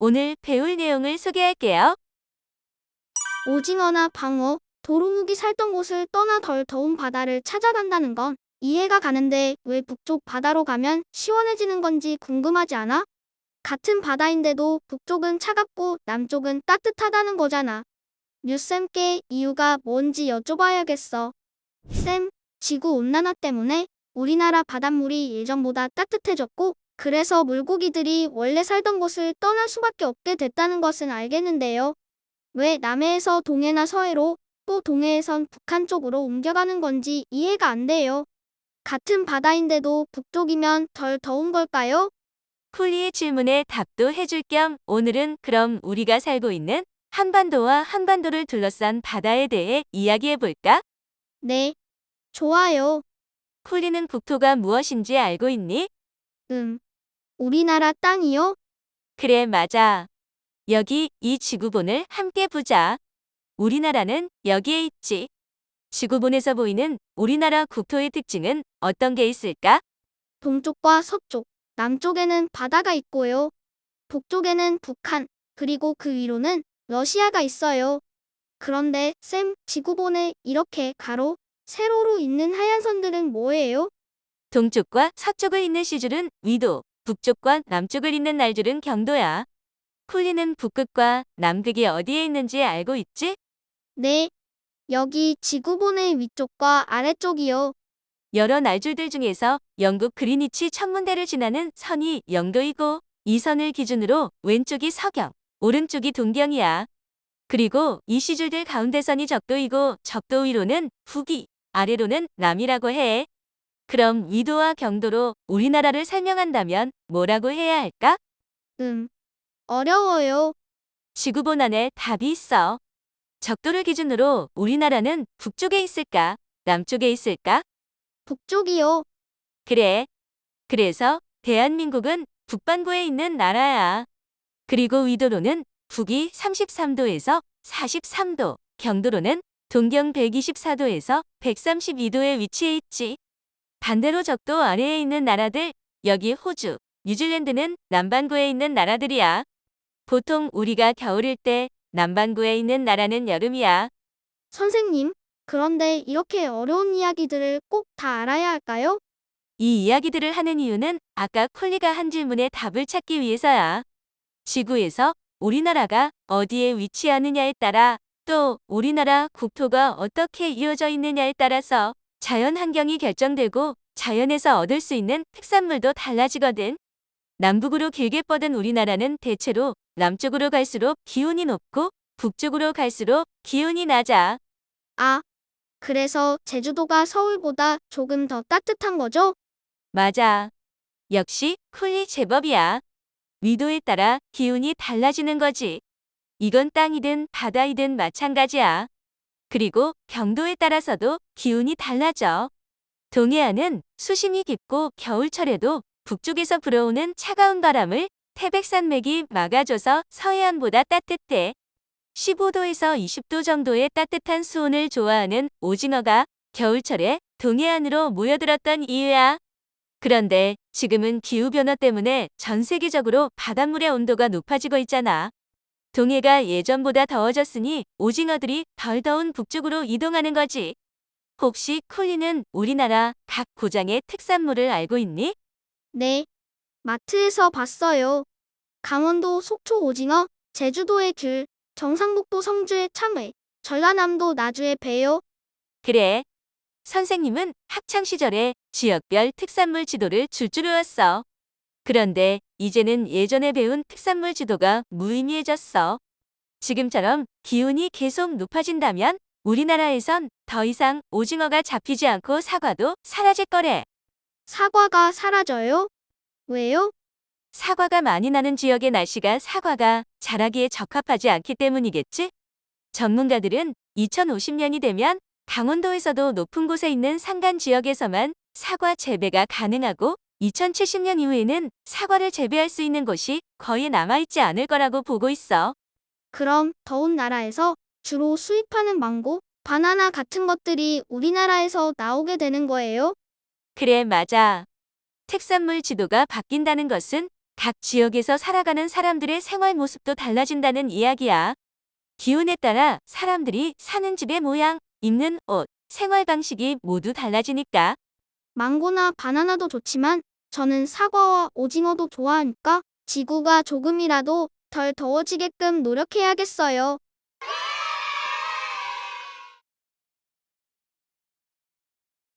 오늘 배울 내용을 소개할게요. 오징어나 방어, 도루묵이 살던 곳을 떠나 덜 더운 바다를 찾아간다는 건 이해가 가는데 왜 북쪽 바다로 가면 시원해지는 건지 궁금하지 않아? 같은 바다인데도 북쪽은 차갑고 남쪽은 따뜻하다는 거잖아. 류쌤께 이유가 뭔지 여쭤봐야겠어. 쌤, 지구온난화 때문에 우리나라 바닷물이 예전보다 따뜻해졌고 그래서 물고기들이 원래 살던 곳을 떠날 수밖에 없게 됐다는 것은 알겠는데요. 왜 남해에서 동해나 서해로 또 동해에선 북한 쪽으로 옮겨가는 건지 이해가 안 돼요. 같은 바다인데도 북쪽이면 덜 더운 걸까요? 쿨리의 질문에 답도 해줄 겸 오늘은 그럼 우리가 살고 있는 한반도와 한반도를 둘러싼 바다에 대해 이야기해볼까? 네, 좋아요. 쿨리는 국토가 무엇인지 알고 있니? 우리나라 땅이요? 그래, 맞아. 여기 이 지구본을 함께 보자. 우리나라는 여기에 있지. 지구본에서 보이는 우리나라 국토의 특징은 어떤 게 있을까? 동쪽과 서쪽, 남쪽에는 바다가 있고요. 북쪽에는 북한, 그리고 그 위로는 러시아가 있어요. 그런데 쌤, 지구본에 이렇게 가로, 세로로 있는 하얀 선들은 뭐예요? 동쪽과 서쪽을 잇는 시줄은 위도, 북쪽과 남쪽을 잇는 날줄은 경도야. 쿨리는 북극과 남극이 어디에 있는지 알고 있지? 네, 여기 지구본의 위쪽과 아래쪽이요. 여러 날줄들 중에서 영국 그리니치 천문대를 지나는 선이 영도이고 이 선을 기준으로 왼쪽이 서경, 오른쪽이 동경이야. 그리고 이 시줄들 가운데 선이 적도이고 적도 위로는 북이, 아래로는 남이라고 해. 그럼 위도와 경도로 우리나라를 설명한다면 뭐라고 해야 할까? 어려워요. 지구본 안에 답이 있어. 적도를 기준으로 우리나라는 북쪽에 있을까? 남쪽에 있을까? 북쪽이요. 그래. 그래서 대한민국은 북반구에 있는 나라야. 그리고 위도로는 북위 33도에서 43도, 경도로는 동경 124도에서 132도에 위치해 있지. 반대로 적도 아래에 있는 나라들, 여기 호주, 뉴질랜드는 남반구에 있는 나라들이야. 보통 우리가 겨울일 때 남반구에 있는 나라는 여름이야. 선생님, 그런데 이렇게 어려운 이야기들을 꼭 다 알아야 할까요? 이 이야기들을 하는 이유는 아까 콜리가 한 질문에 답을 찾기 위해서야. 지구에서 우리나라가 어디에 위치하느냐에 따라 또 우리나라 국토가 어떻게 이어져 있느냐에 따라서 자연 환경이 결정되고 자연에서 얻을 수 있는 특산물도 달라지거든. 남북으로 길게 뻗은 우리나라는 대체로 남쪽으로 갈수록 기온이 높고 북쪽으로 갈수록 기온이 낮아. 아, 그래서 제주도가 서울보다 조금 더 따뜻한 거죠? 맞아. 역시 쿨리 제법이야. 위도에 따라 기온이 달라지는 거지. 이건 땅이든 바다이든 마찬가지야. 그리고 경도에 따라서도 기온이 달라져. 동해안은 수심이 깊고 겨울철에도 북쪽에서 불어오는 차가운 바람을 태백산맥이 막아줘서 서해안보다 따뜻해. 15도에서 20도 정도의 따뜻한 수온을 좋아하는 오징어가 겨울철에 동해안으로 모여들었던 이유야. 그런데 지금은 기후변화 때문에 전 세계적으로 바닷물의 온도가 높아지고 있잖아. 동해가 예전보다 더워졌으니 오징어들이 덜 더운 북쪽으로 이동하는 거지. 혹시 쿨리는 우리나라 각 고장의 특산물을 알고 있니? 네, 마트에서 봤어요. 강원도 속초 오징어, 제주도의 귤, 경상북도 성주의 참외, 전라남도 나주의 배요. 그래. 선생님은 학창 시절에 지역별 특산물 지도를 줄줄 외웠어. 그런데 이제는 예전에 배운 특산물 지도가 무의미해졌어. 지금처럼 기온이 계속 높아진다면 우리나라에선 더 이상 오징어가 잡히지 않고 사과도 사라질 거래. 사과가 사라져요? 왜요? 사과가 많이 나는 지역의 날씨가 사과가 자라기에 적합하지 않기 때문이겠지? 전문가들은 2050년이 되면 강원도에서도 높은 곳에 있는 산간 지역에서만 사과 재배가 가능하고 2070년 이후에는 사과를 재배할 수 있는 곳이 거의 남아있지 않을 거라고 보고 있어. 그럼 더운 나라에서 주로 수입하는 망고, 바나나 같은 것들이 우리나라에서 나오게 되는 거예요? 그래, 맞아. 특산물 지도가 바뀐다는 것은 각 지역에서 살아가는 사람들의 생활 모습도 달라진다는 이야기야. 기온에 따라 사람들이 사는 집의 모양, 입는 옷, 생활 방식이 모두 달라지니까. 망고나 바나나도 좋지만 저는 사과와 오징어도 좋아하니까 지구가 조금이라도 덜 더워지게끔 노력해야겠어요.